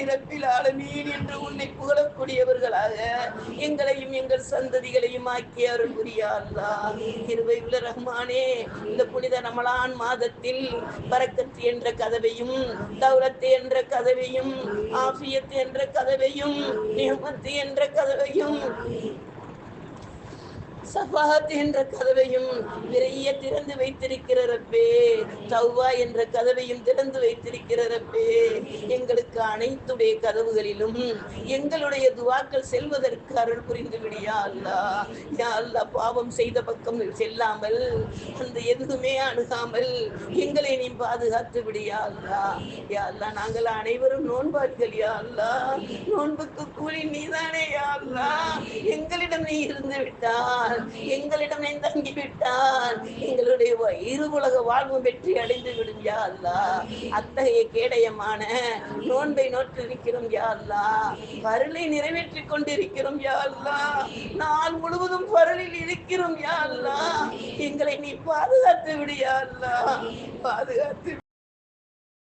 ரப்பில் ஆலமீன் என்று உன்னை புகழக்கூடியவர்களாக எங்களையும் எங்கள் சந்ததிகளையும் ஆக்கி அருள் புரியா அல்லாஹ். கிருபை உள்ள ரஹ்மானே, இந்த புனித ரமலான் மாதத்தில் பரக்கத் என்ற கதவையும், தௌலத் என்ற கதவையும், ஆஃபியத் என்ற கதவையும், நிஹ்மத் என்ற கதவையும், சஃபாத் என்ற கதவையும் நிறைய திறந்து வைத்திருக்கிற ரப்பே, தௌபா என்ற கதவையும் திறந்து வைத்திருக்கிற ரப்பே, எங்களுக்கு அனைத்துடைய கதவுகளிலும் எங்களுடைய துவாக்கள் செல்வதற்கு அருள் புரிந்து விடியா அல்லாஹ். யா அல்லாஹ், பாவம் செய்த பக்கம் செல்லாமல், அந்த எதுவுமே அணுகாமல் எங்களை நீ பாதுகாத்து விடியா அல்லாஹ். யா அல்லாஹ், நாங்கள் அனைவரும் நோன்பார்கள் யா அல்லாஹ். நோன்புக்கு கூலி நீதானே யா அல்லாஹ். எங்களிடம் நீ இருந்து விட்டால், எங்களிடம் நீ தங்கிவிட்டால், எங்களுடைய இருவுலக வாழ்வு வெற்றி அடைந்து விடும் யா அல்லாஹ். அத்தகைய கேடயமான நோன்பை நோற்றிருக்கிறோம் யா அல்லாஹ். பருளை நிறைவேற்றிக் கொண்டிருக்கிறோம் யா அல்லாஹ். நாள் முழுவதும் பருளில் இருக்கிறோம் யா அல்லாஹ். எங்களை நீ பாதுகாத்து விடு யா அல்லாஹ், பாதுகாத்து